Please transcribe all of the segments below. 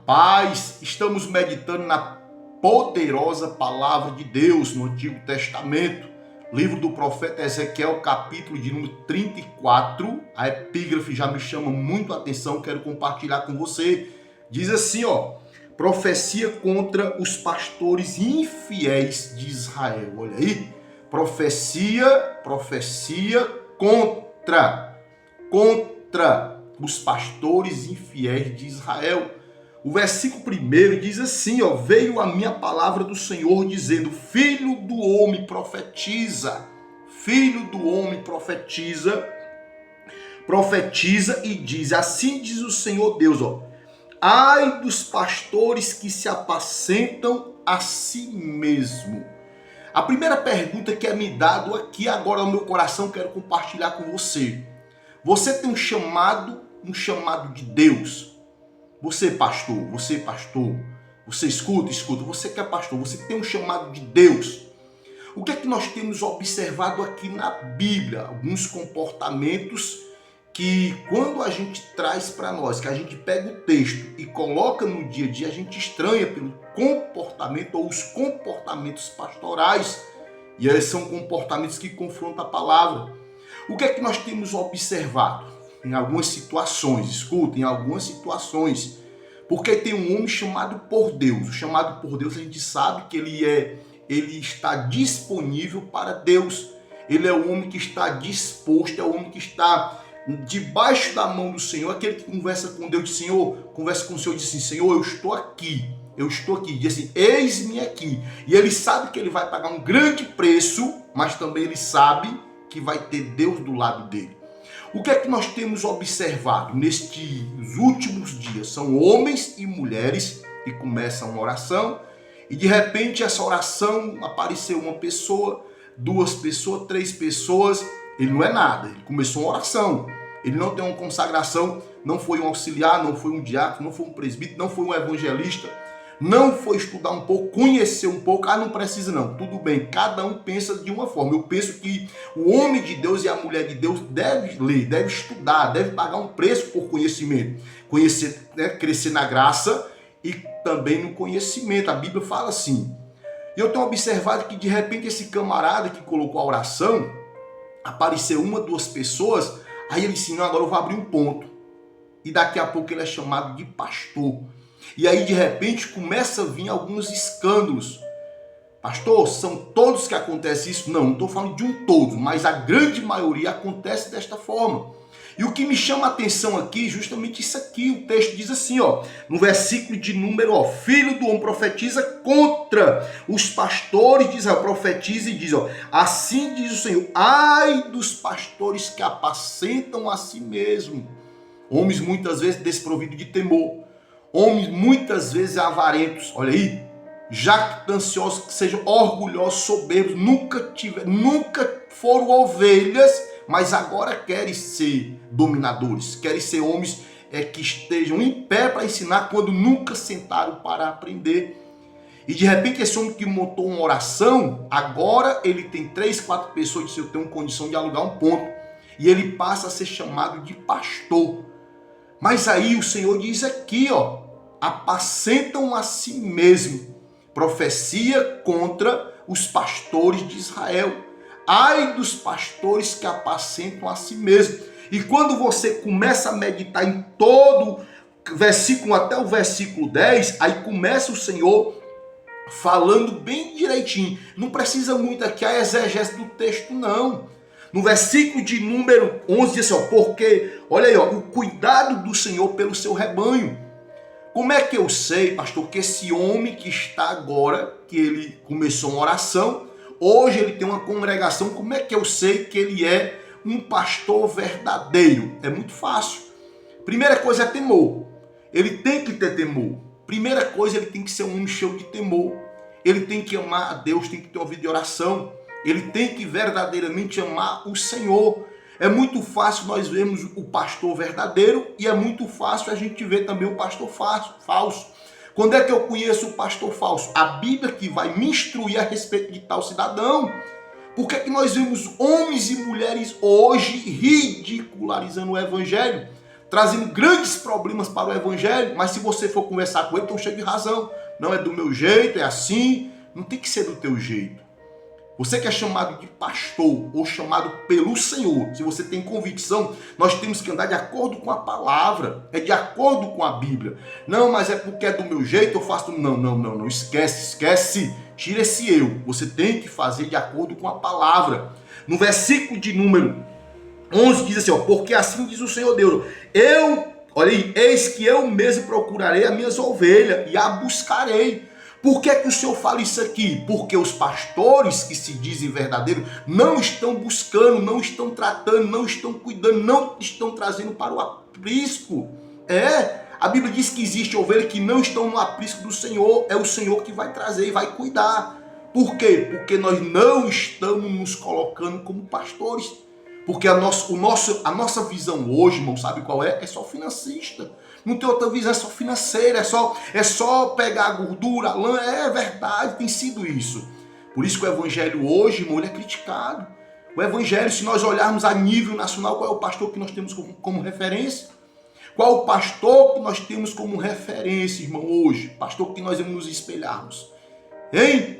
paz. Estamos meditando na poderosa palavra de Deus no Antigo Testamento, livro do profeta Ezequiel, capítulo de número 34. A epígrafe já me chama muito a atenção, quero compartilhar com você. Diz assim, profecia contra os pastores infiéis de Israel. Olha aí, profecia contra os pastores infiéis de Israel. O versículo 1 diz assim, veio a minha palavra do Senhor dizendo, filho do homem profetiza e diz, assim diz o Senhor Deus, ai dos pastores que se apacentam a si mesmo. A primeira pergunta que é me dado aqui agora no meu coração, quero compartilhar com você. Você tem um chamado de Deus. Você pastor, você escuta, você que é pastor, você tem um chamado de Deus. O que é que nós temos observado aqui na Bíblia? Alguns comportamentos que quando a gente traz para nós, que a gente pega o texto e coloca no dia a dia, a gente estranha pelo comportamento ou os comportamentos pastorais. E esses são comportamentos que confrontam a palavra. O que é que nós temos observado? Em algumas situações, porque tem um homem chamado por Deus. O chamado por Deus a gente sabe que ele está disponível para Deus. Ele é o homem que está disposto, é o homem que está debaixo da mão do Senhor, aquele que conversa com Deus, conversa com o Senhor e diz assim, Senhor, eu estou aqui, diz assim, eis-me aqui. E ele sabe que ele vai pagar um grande preço, mas também ele sabe que vai ter Deus do lado dele. O que é que nós temos observado nestes últimos dias? São homens e mulheres que começam uma oração e de repente essa oração apareceu uma pessoa, 2 pessoas, 3 pessoas, ele não é nada, ele começou uma oração, ele não tem uma consagração, não foi um auxiliar, não foi um diácono, não foi um presbítero, não foi um evangelista, não foi estudar um pouco, conhecer um pouco, não precisa não, tudo bem, cada um pensa de uma forma. Eu penso que o homem de Deus e a mulher de Deus deve ler, deve estudar, deve pagar um preço por conhecimento, conhecer, crescer na graça e também no conhecimento. A Bíblia fala assim. E eu tenho observado que de repente esse camarada que colocou a oração, apareceu 1, 2 pessoas, aí ele disse, não, agora eu vou abrir um ponto. E daqui a pouco ele é chamado de pastor. E aí, de repente, começa a vir alguns escândalos. Pastor, são todos que acontece isso? Não estou falando de um todo, mas a grande maioria acontece desta forma. E o que me chama a atenção aqui, justamente isso aqui, o texto diz assim, no versículo de número, filho do homem profetiza contra os pastores de Israel, profetiza e diz, assim diz o Senhor, ai dos pastores que apacentam a si mesmo. Homens muitas vezes desprovidos de temor. Homens muitas vezes avarentos, olha aí, jactanciosos, que sejam orgulhosos, soberbos, nunca foram ovelhas, mas agora querem ser dominadores, querem ser homens que estejam em pé para ensinar quando nunca sentaram para aprender. E de repente esse homem que montou uma oração, agora ele tem 3, 4 pessoas, disse, eu tenho condição de alugar um ponto, e ele passa a ser chamado de pastor. Mas aí o Senhor diz aqui, apacentam a si mesmo. Profecia contra os pastores de Israel. Ai dos pastores que apacentam a si mesmo. E quando você começa a meditar em todo o versículo até o versículo 10, aí começa o Senhor falando bem direitinho. Não precisa muito aqui a exegese do texto, não. No versículo de número 11 diz assim, porque, olha aí, o cuidado do Senhor pelo seu rebanho. Como é que eu sei, pastor, que esse homem que está agora, que ele começou uma oração, hoje ele tem uma congregação, como é que eu sei que ele é um pastor verdadeiro? É muito fácil. Primeira coisa é temor. Ele tem que ter temor. Primeira coisa, ele tem que ser um homem cheio de temor. Ele tem que amar a Deus, tem que ter uma vida de oração. Ele tem que verdadeiramente amar o Senhor. É muito fácil nós vermos o pastor verdadeiro e é muito fácil a gente ver também o pastor falso. Quando é que eu conheço o pastor falso? A Bíblia que vai me instruir a respeito de tal cidadão. Por que é que nós vemos homens e mulheres hoje ridicularizando o evangelho? trazendo grandes problemas para o evangelho, mas se você for conversar com ele, estão cheios de razão. Não é do meu jeito, é assim. Não tem que ser do teu jeito. Você que é chamado de pastor ou chamado pelo Senhor, se você tem convicção, nós temos que andar de acordo com a palavra, é de acordo com a Bíblia. Não, mas é porque é do meu jeito, eu faço... Não, esquece. Tira esse eu. Você tem que fazer de acordo com a palavra. No versículo de número 11 diz assim, ó, porque assim diz o Senhor Deus, olha aí, eis que eu mesmo procurarei as minhas ovelhas e a buscarei. Por que que o Senhor fala isso aqui? Porque os pastores que se dizem verdadeiros não estão buscando, não estão tratando, não estão cuidando, não estão trazendo para o aprisco. A Bíblia diz que existe ovelhas que não estão no aprisco do Senhor, é o Senhor que vai trazer e vai cuidar. Por quê? Porque nós não estamos nos colocando como pastores. Porque a nossa visão hoje, irmão, sabe qual é? É só financista. Não tem outra visão, é só financeira, é só pegar a gordura, a lã. É verdade, tem sido isso. Por isso que o evangelho hoje, irmão, ele é criticado. O evangelho, se nós olharmos a nível nacional, qual é o pastor que nós temos como referência? Qual o pastor que nós temos como referência, irmão, hoje? Pastor que nós vamos nos espelharmos. Hein?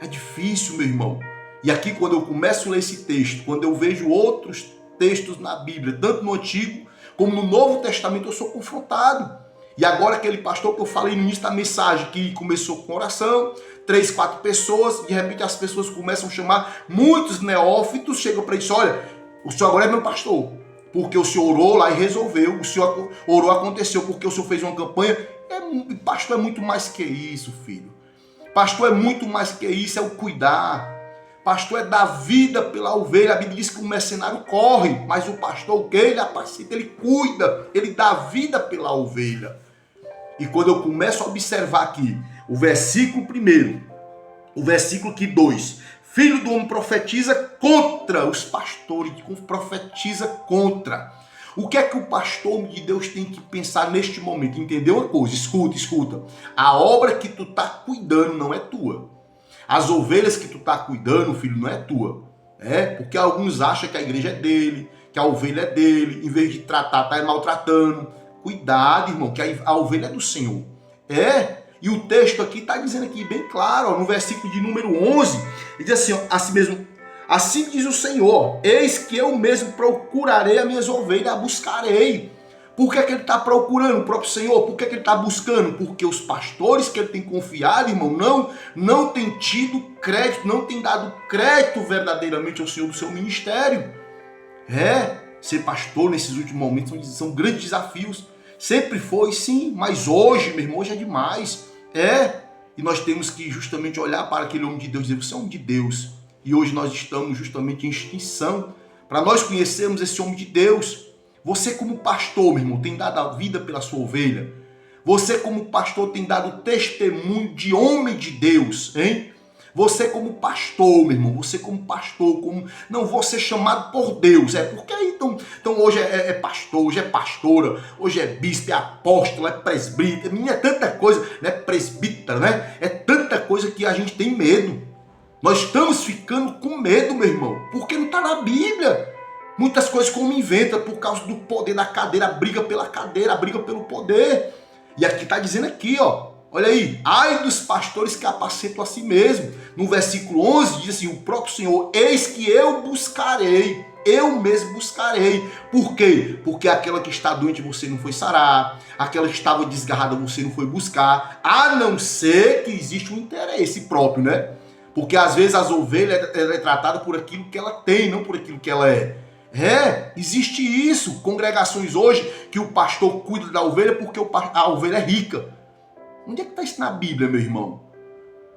É difícil, meu irmão. E aqui, quando eu começo a ler esse texto, quando eu vejo outros textos na Bíblia, tanto no Antigo como no Novo Testamento, eu sou confrontado. E agora aquele pastor que eu falei no início da mensagem, que começou com oração, 3, 4 pessoas, de repente as pessoas começam a chamar, muitos neófitos chegam para isso, olha, o senhor agora é meu pastor, porque o senhor orou lá e resolveu, o senhor orou, aconteceu, porque o senhor fez uma campanha. Pastor é muito mais que isso, filho. Pastor é muito mais que isso, é o cuidar. Pastor é dar vida pela ovelha. A Bíblia diz que o mercenário corre, mas o pastor o quê? Ele apacenta, ele cuida, ele dá vida pela ovelha. E quando eu começo a observar aqui o versículo 1, o versículo 2, filho do homem profetiza contra os pastores, profetiza contra. O que é que o pastor de Deus tem que pensar neste momento? Entendeu uma coisa? Escuta. A obra que tu tá cuidando não é tua. As ovelhas que tu tá cuidando, filho, não é tua. Porque alguns acham que a igreja é dele, que a ovelha é dele, em vez de tratar, tá maltratando. Cuidado, irmão, que a ovelha é do Senhor. E o texto aqui está dizendo aqui bem claro, ó, no versículo de número 11, ele diz assim, ó, assim mesmo, assim diz o Senhor, eis que eu mesmo procurarei as minhas ovelhas, a buscarei. Por que ele está procurando o próprio Senhor? Por que ele está buscando? Porque os pastores que ele tem confiado, irmão, não tem tido crédito, não tem dado crédito verdadeiramente ao Senhor do seu ministério. Ser pastor nesses últimos momentos são grandes desafios. Sempre foi, sim, mas hoje, meu irmão, hoje é demais. E nós temos que justamente olhar para aquele homem de Deus e dizer, você é um homem de Deus. E hoje nós estamos justamente em extinção. Para nós conhecermos esse homem de Deus. Você como pastor, meu irmão, tem dado a vida pela sua ovelha. Você como pastor tem dado testemunho de homem de Deus, hein? Você como pastor, meu irmão, você como pastor, não vou ser chamado por Deus, porque aí então hoje é pastor, hoje é pastora, hoje é bispo, é apóstolo, é presbítero, é tanta coisa, né? Presbítero, né? É tanta coisa que a gente tem medo. Nós estamos ficando com medo, meu irmão, porque não está na Bíblia. Muitas coisas como inventa por causa do poder da cadeira, a briga pela cadeira, a briga pelo poder. E aqui está dizendo aqui, ó, olha aí, ai dos pastores que apacentam a si mesmo. No versículo 11 diz assim, o próprio Senhor, eis que eu buscarei, eu mesmo buscarei. Por quê? Porque aquela que está doente você não foi sarar, aquela que estava desgarrada você não foi buscar, a não ser que existe um interesse próprio, né? Porque às vezes as ovelhas ela é tratada por aquilo que ela tem, não por aquilo que ela é. Existe isso. Congregações hoje que o pastor cuida da ovelha porque a ovelha é rica. Onde é que está isso na Bíblia, meu irmão?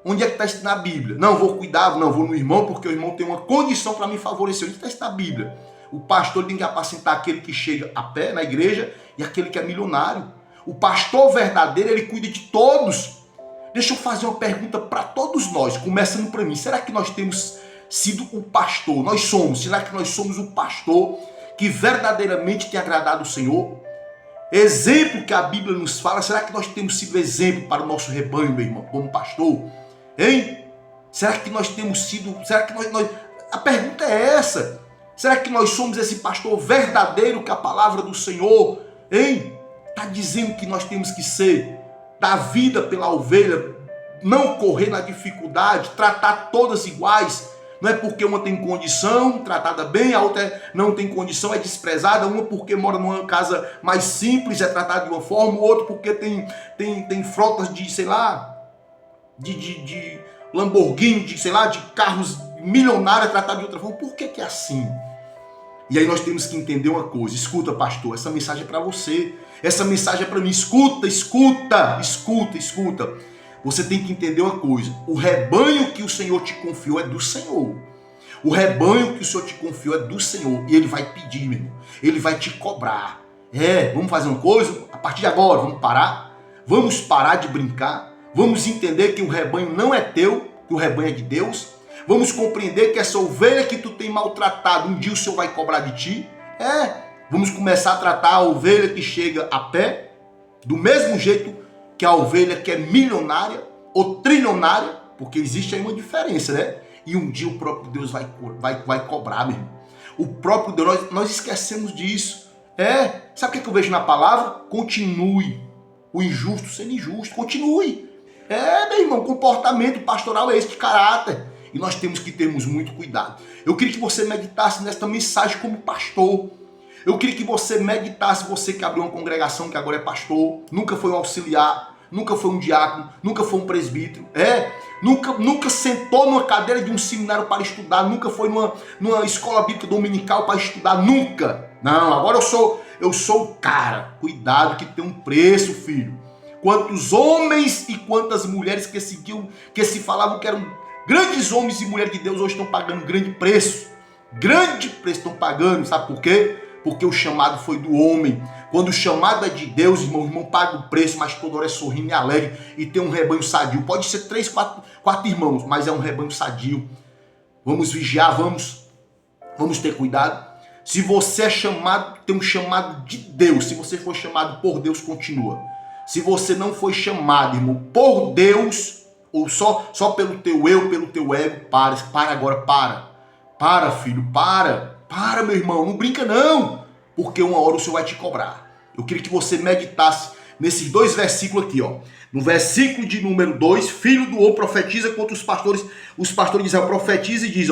Onde é que está isso na Bíblia? Não, vou cuidar, não, vou no irmão porque o irmão tem uma condição para me favorecer. Onde está isso na Bíblia? O pastor tem que apacentar aquele que chega a pé na igreja e aquele que é milionário. O pastor verdadeiro, ele cuida de todos. Deixa eu fazer uma pergunta para todos nós, começando para mim. Será que nós temos sido o pastor? Será que nós somos o pastor que verdadeiramente tem agradado o Senhor? Exemplo que a Bíblia nos fala, será que nós temos sido exemplo para o nosso rebanho, meu irmão, como pastor? Hein? Será que nós temos sido, será que nós... A pergunta é essa. Será que nós somos esse pastor verdadeiro que a palavra do Senhor, está dizendo que nós temos que ser? Dar vida pela ovelha, não correr na dificuldade, tratar todas iguais. Não é porque uma tem condição, tratada bem, a outra não tem condição, é desprezada. Uma porque mora numa casa mais simples, é tratada de uma forma. O outro porque tem frotas de, sei lá, de Lamborghini, de carros milionários, é tratado de outra forma. Por que é assim? E aí nós temos que entender uma coisa. Escuta, pastor, essa mensagem é para você. Essa mensagem é para mim. Escuta. Você tem que entender uma coisa. O rebanho que o Senhor te confiou é do Senhor. O rebanho que o Senhor te confiou é do Senhor. E Ele vai pedir, meu irmão. Ele vai te cobrar. Vamos fazer uma coisa? A partir de agora, vamos parar? Vamos parar de brincar? Vamos entender que o rebanho não é teu, que o rebanho é de Deus? Vamos compreender que essa ovelha que tu tem maltratado, um dia o Senhor vai cobrar de ti? Vamos começar a tratar a ovelha que chega a pé do mesmo jeito que a ovelha que é milionária ou trilionária, porque existe aí uma diferença, né? E um dia o próprio Deus vai cobrar, meu irmão. O próprio Deus, nós esquecemos disso. Sabe o que eu vejo na palavra? Continue. O injusto sendo injusto, continue. Meu irmão, comportamento pastoral é esse de caráter. E nós temos que termos muito cuidado. Eu queria que você meditasse nesta mensagem como pastor. Eu queria que você meditasse, você que abriu uma congregação, que agora é pastor, nunca foi um auxiliar, nunca foi um diácono, nunca foi um presbítero, nunca sentou numa cadeira de um seminário para estudar, nunca foi numa escola bíblica dominical para estudar, nunca. Não, agora eu sou o cara. Cuidado que tem um preço, filho. Quantos homens e quantas mulheres que se falavam que eram grandes homens e mulheres de Deus hoje estão pagando grande preço. Grande preço estão pagando, sabe por quê? Porque o chamado foi do homem. Quando o chamado é de Deus, irmão, o irmão paga o preço, mas toda hora é sorrindo e alegre e tem um rebanho sadio. Pode ser 3, 4 irmãos, mas é um rebanho sadio. Vamos vigiar, vamos ter cuidado. Se você é chamado, tem um chamado de Deus. Se você for chamado por Deus, continua. Se você não foi chamado, irmão, por Deus, ou só pelo teu eu, pelo teu ego, para agora, para filho, para, meu irmão, não brinca não, porque uma hora o Senhor vai te cobrar. Eu queria que você meditasse nesses 2 versículos aqui, no versículo de número 2, filho do homem profetiza contra os pastores de Israel profetiza e diz,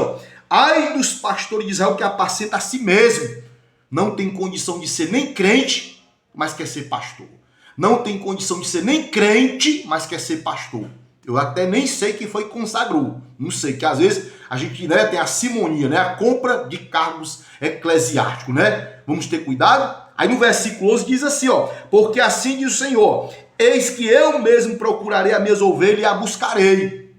ai dos pastores de Israel que apacenta a si mesmo, não tem condição de ser nem crente, mas quer ser pastor. Não tem condição de ser nem crente, mas quer ser pastor. Eu até nem sei quem foi que consagrou. Não sei, que às vezes a gente tem a simonia, a compra de cargos eclesiásticos, Vamos ter cuidado. Aí no versículo 11 diz assim, porque assim diz o Senhor, eis que eu mesmo procurarei a minha ovelha e a buscarei.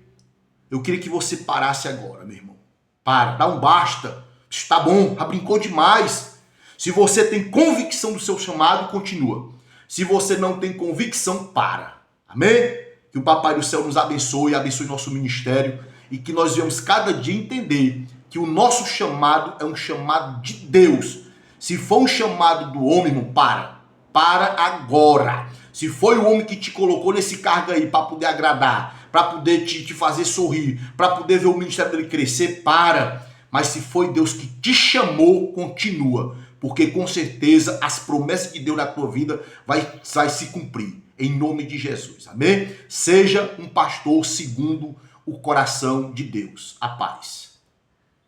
Eu queria que você parasse agora, meu irmão. Dá um basta. Está bom, já brincou demais. Se você tem convicção do seu chamado, continua. Se você não tem convicção, para. Amém? Que o Papai do Céu nos abençoe nosso ministério e que nós venhamos cada dia entender que o nosso chamado é um chamado de Deus. Se for um chamado do homem, irmão, para agora. Se foi o homem que te colocou nesse cargo aí para poder agradar, para poder te fazer sorrir, para poder ver o ministério dele crescer, para. Mas se foi Deus que te chamou, continua. Porque com certeza as promessas de Deus na tua vida vai se cumprir. Em nome de Jesus, amém? Seja um pastor segundo o coração de Deus. A paz.